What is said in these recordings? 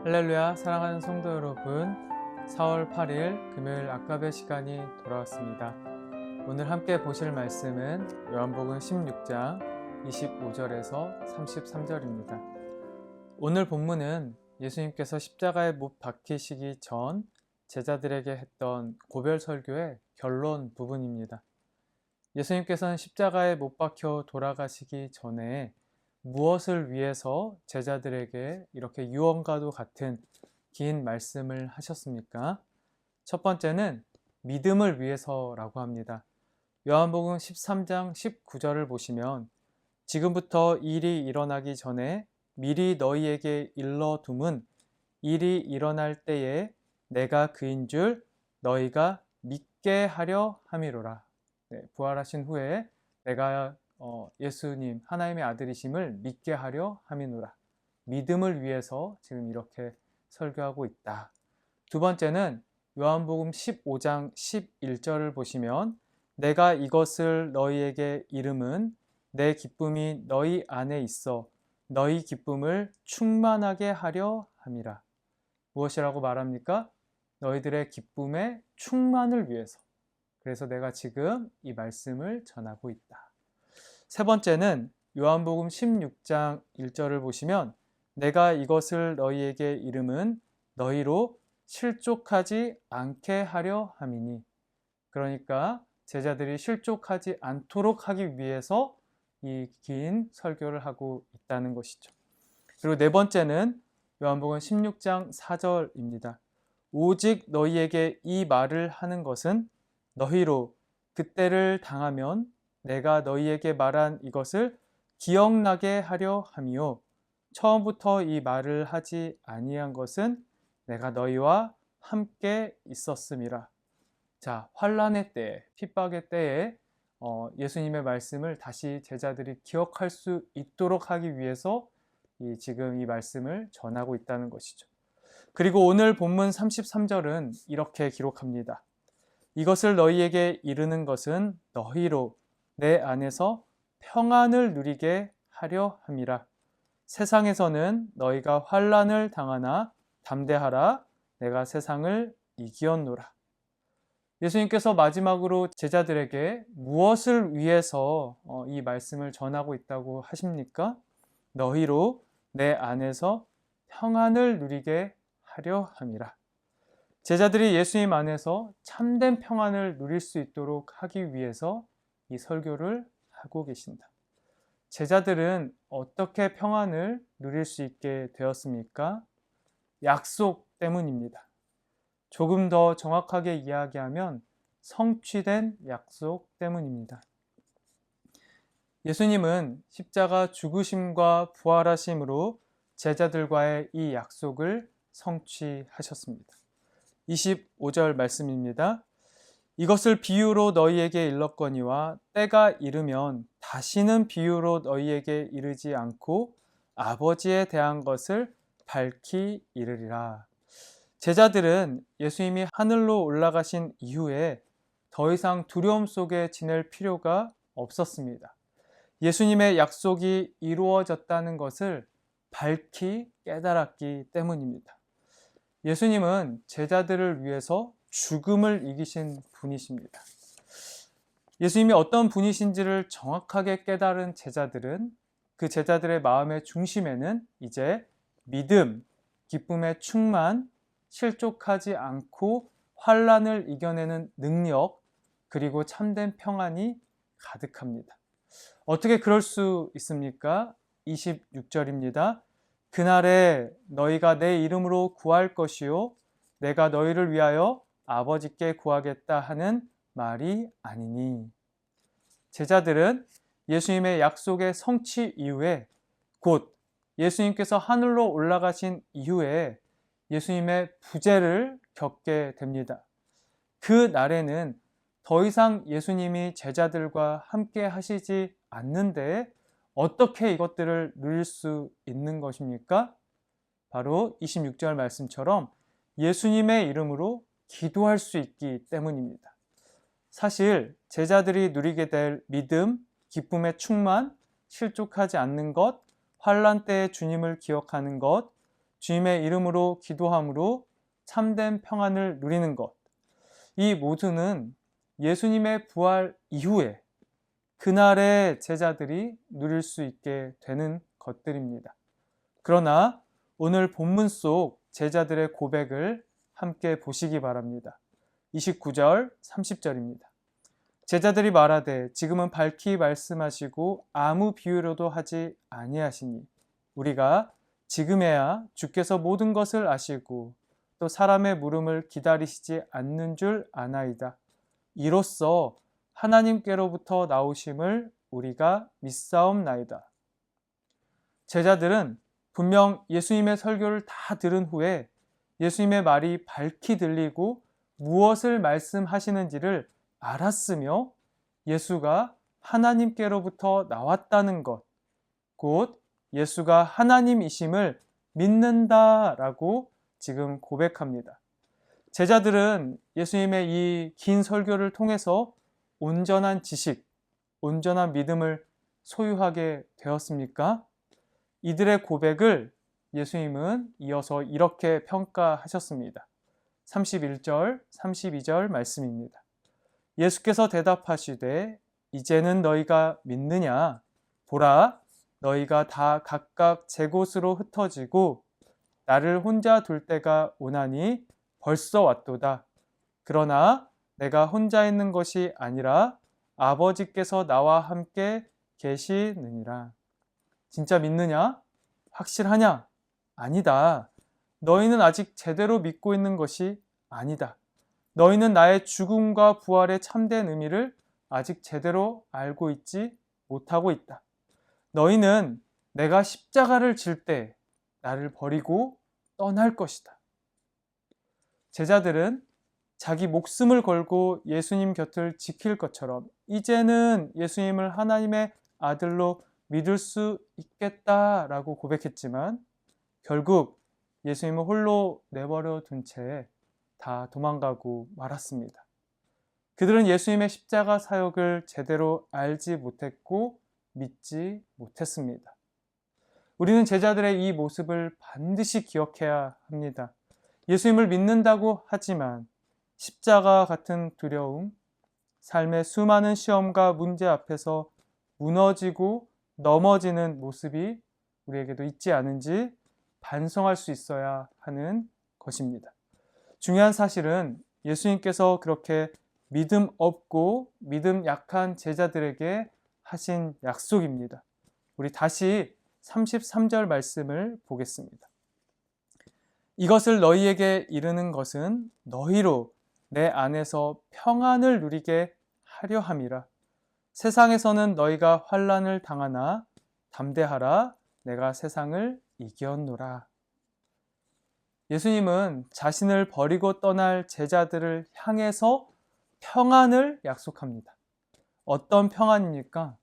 할렐루야, 사랑하는 성도 여러분, 4월 8일 금요일 아까베 시간이 돌아왔습니다. 오늘 함께 보실 말씀은 요한복음 16장 25절에서 33절입니다. 오늘 본문은 예수님께서 십자가에 못 박히시기 전 제자들에게 했던 고별 설교의 결론 부분입니다. 예수님께서는 십자가에 못 박혀 돌아가시기 전에 무엇을 위해서 제자들에게 이렇게 유언과도 같은 긴 말씀을 하셨습니까? 첫 번째는 믿음을 위해서라고 합니다. 요한복음 13장 19절을 보시면 지금부터 일이 일어나기 전에 미리 너희에게 일러둠은 일이 일어날 때에 내가 그인 줄 너희가 믿게 하려 함이로라. 부활하신 후에 내가 예수님 하나님의 아들이심을 믿게 하려 함이노라. 믿음을 위해서 지금 이렇게 설교하고 있다. 두 번째는 요한복음 15장 11절을 보시면 내가 이것을 너희에게 이름은 내 기쁨이 너희 안에 있어 너희 기쁨을 충만하게 하려 함이라. 무엇이라고 말합니까? 너희들의 기쁨의 충만을 위해서. 그래서 내가 지금 이 말씀을 전하고 있다. 세 번째는 요한복음 16장 1절을 보시면 내가 이것을 너희에게 이름은 너희로 실족하지 않게 하려 함이니. 그러니까 제자들이 실족하지 않도록 하기 위해서 이 긴 설교를 하고 있다는 것이죠. 그리고 네 번째는 요한복음 16장 4절입니다. 오직 너희에게 이 말을 하는 것은 너희로 그때를 당하면 내가 너희에게 말한 이것을 기억나게 하려 함이요. 처음부터 이 말을 하지 아니한 것은 내가 너희와 함께 있었음이라. 자, 환난의 때에, 핍박의 때에 예수님의 말씀을 다시 제자들이 기억할 수 있도록 하기 위해서 지금 이 말씀을 전하고 있다는 것이죠. 그리고 오늘 본문 33절은 이렇게 기록합니다. 이것을 너희에게 이르는 것은 너희로 내 안에서 평안을 누리게 하려 함이라. 세상에서는 너희가 환난을 당하나 담대하라. 내가 세상을 이기었노라. 예수님께서 마지막으로 제자들에게 무엇을 위해서 이 말씀을 전하고 있다고 하십니까? 너희로 내 안에서 평안을 누리게 하려 함이라. 제자들이 예수님 안에서 참된 평안을 누릴 수 있도록 하기 위해서 이 설교를 하고 계신다. 제자들은 어떻게 평안을 누릴 수 있게 되었습니까? 약속 때문입니다. 조금 더 정확하게 이야기하면 성취된 약속 때문입니다. 예수님은 십자가 죽으심과 부활하심으로 제자들과의 이 약속을 성취하셨습니다. 25절 말씀입니다. 이것을 비유로 너희에게 일렀거니와 때가 이르면 다시는 비유로 너희에게 이르지 않고 아버지에 대한 것을 밝히 이르리라. 제자들은 예수님이 하늘로 올라가신 이후에 더 이상 두려움 속에 지낼 필요가 없었습니다. 예수님의 약속이 이루어졌다는 것을 밝히 깨달았기 때문입니다. 예수님은 제자들을 위해서 죽음을 이기신 분이십니다. 예수님이 어떤 분이신지를 정확하게 깨달은 제자들은 그 제자들의 마음의 중심에는 이제 믿음, 기쁨의 충만, 실족하지 않고 환난을 이겨내는 능력, 그리고 참된 평안이 가득합니다. 어떻게 그럴 수 있습니까? 26절입니다. 그날에 너희가 내 이름으로 구할 것이요 내가 너희를 위하여 아버지께 구하겠다 하는 말이 아니니. 제자들은 예수님의 약속의 성취 이후에 곧 예수님께서 하늘로 올라가신 이후에 예수님의 부재를 겪게 됩니다. 그 날에는 더 이상 예수님이 제자들과 함께 하시지 않는데 어떻게 이것들을 누릴 수 있는 것입니까? 바로 26절 말씀처럼 예수님의 이름으로 기도할 수 있기 때문입니다. 사실 제자들이 누리게 될 믿음, 기쁨의 충만, 실족하지 않는 것, 환난 때의 주님을 기억하는 것, 주님의 이름으로 기도함으로 참된 평안을 누리는 것. 이 모두는 예수님의 부활 이후에 그날의 제자들이 누릴 수 있게 되는 것들입니다. 그러나 오늘 본문 속 제자들의 고백을 함께 보시기 바랍니다. 29절, 30절입니다. 제자들이 말하되 지금은 밝히 말씀하시고 아무 비유로도 하지 아니하시니 우리가 지금에야 주께서 모든 것을 아시고 또 사람의 물음을 기다리시지 않는 줄 아나이다. 이로써 하나님께로부터 나오심을 우리가 믿사옵나이다. 제자들은 분명 예수님의 설교를 다 들은 후에 예수님의 말이 밝히 들리고 무엇을 말씀하시는지를 알았으며 예수가 하나님께로부터 나왔다는 것, 곧 예수가 하나님이심을 믿는다라고 지금 고백합니다. 제자들은 예수님의 이 긴 설교를 통해서 온전한 지식, 온전한 믿음을 소유하게 되었습니까? 이들의 고백을 예수님은 이어서 이렇게 평가하셨습니다. 31절, 32절 말씀입니다. 예수께서 대답하시되 이제는 너희가 믿느냐? 보라, 너희가 다 각각 제 곳으로 흩어지고 나를 혼자 둘 때가 오나니 벌써 왔도다. 그러나 내가 혼자 있는 것이 아니라 아버지께서 나와 함께 계시느니라. 진짜 믿느냐? 확실하냐? 아니다. 너희는 아직 제대로 믿고 있는 것이 아니다. 너희는 나의 죽음과 부활의 참된 의미를 아직 제대로 알고 있지 못하고 있다. 너희는 내가 십자가를 질 때 나를 버리고 떠날 것이다. 제자들은 자기 목숨을 걸고 예수님 곁을 지킬 것처럼 이제는 예수님을 하나님의 아들로 믿을 수 있겠다라고 고백했지만 결국 예수님을 홀로 내버려 둔 채 다 도망가고 말았습니다. 그들은 예수님의 십자가 사역을 제대로 알지 못했고 믿지 못했습니다. 우리는 제자들의 이 모습을 반드시 기억해야 합니다. 예수님을 믿는다고 하지만 십자가 같은 두려움, 삶의 수많은 시험과 문제 앞에서 무너지고 넘어지는 모습이 우리에게도 있지 않은지 반성할 수 있어야 하는 것입니다. 중요한 사실은 예수님께서 그렇게 믿음 없고 믿음 약한 제자들에게 하신 약속입니다. 우리 다시 33절 말씀을 보겠습니다. 이것을 너희에게 이르는 것은 너희로 내 안에서 평안을 누리게 하려 함이라. 세상에서는 너희가 환난을 당하나 담대하라. 내가 세상을 이겼노라. 예수님은 자신을 버리고 떠날 제자들을 향해서 평안을 약속합니다. 어떤 평안입니까?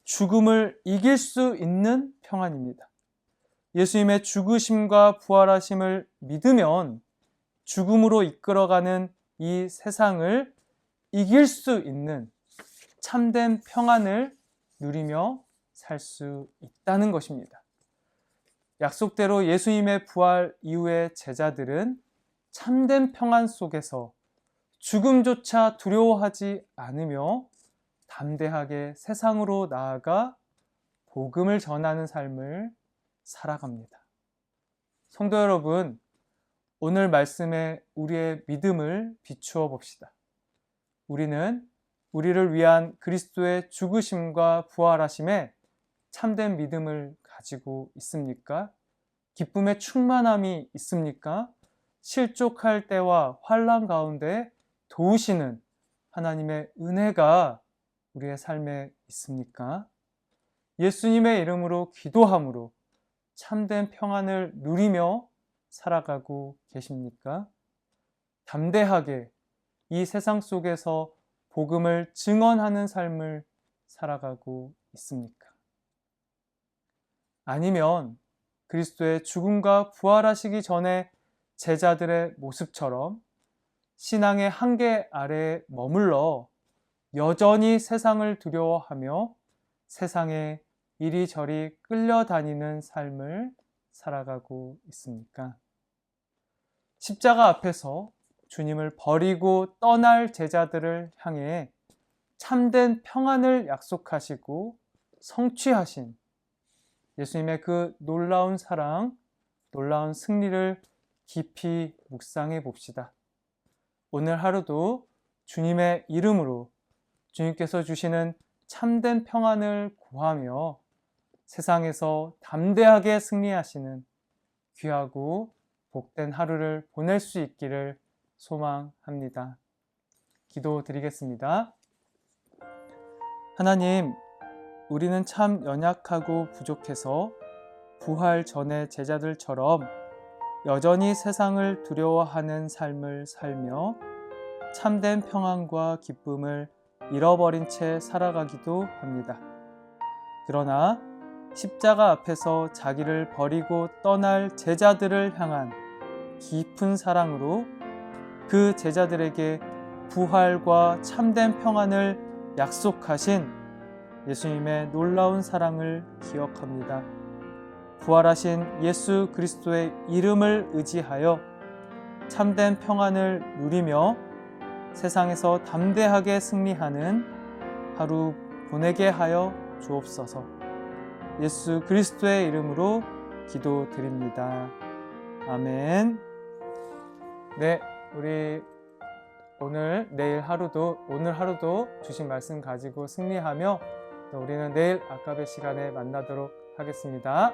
죽음을 이길 수 있는 평안입니다. 예수님의 죽으심과 부활하심을 믿으면 죽음으로 이끌어가는 이 세상을 이길 수 있는 참된 평안을 누리며 살 수 있다는 것입니다. 약속대로 예수님의 부활 이후의 제자들은 참된 평안 속에서 죽음조차 두려워하지 않으며 담대하게 세상으로 나아가 복음을 전하는 삶을 살아갑니다. 성도 여러분, 오늘 말씀에 우리의 믿음을 비추어 봅시다. 우리는 우리를 위한 그리스도의 죽으심과 부활하심에 참된 믿음을 가지고 있습니까? 기쁨의 충만함이 있습니까? 실족할 때와 환난 가운데 도우시는 하나님의 은혜가 우리의 삶에 있습니까? 예수님의 이름으로 기도함으로 참된 평안을 누리며 살아가고 계십니까? 담대하게 이 세상 속에서 복음을 증언하는 삶을 살아가고 있습니까? 아니면 그리스도의 죽음과 부활하시기 전에 제자들의 모습처럼 신앙의 한계 아래에 머물러 여전히 세상을 두려워하며 세상에 이리저리 끌려다니는 삶을 살아가고 있습니까? 십자가 앞에서 주님을 버리고 떠날 제자들을 향해 참된 평안을 약속하시고 성취하신 예수님의 그 놀라운 사랑, 놀라운 승리를 깊이 묵상해 봅시다. 오늘 하루도 주님의 이름으로 주님께서 주시는 참된 평안을 구하며 세상에서 담대하게 승리하시는 귀하고 복된 하루를 보낼 수 있기를 소망합니다. 기도드리겠습니다. 하나님, 우리는 참 연약하고 부족해서 부활 전의 제자들처럼 여전히 세상을 두려워하는 삶을 살며 참된 평안과 기쁨을 잃어버린 채 살아가기도 합니다. 그러나 십자가 앞에서 자기를 버리고 떠날 제자들을 향한 깊은 사랑으로 그 제자들에게 부활과 참된 평안을 약속하신 예수님의 놀라운 사랑을 기억합니다. 부활하신 예수 그리스도의 이름을 의지하여 참된 평안을 누리며 세상에서 담대하게 승리하는 하루 보내게 하여 주옵소서. 예수 그리스도의 이름으로 기도드립니다. 아멘. 네, 우리 오늘 하루도 주신 말씀 가지고 승리하며 또 우리는 내일 아까의 시간에 만나도록 하겠습니다.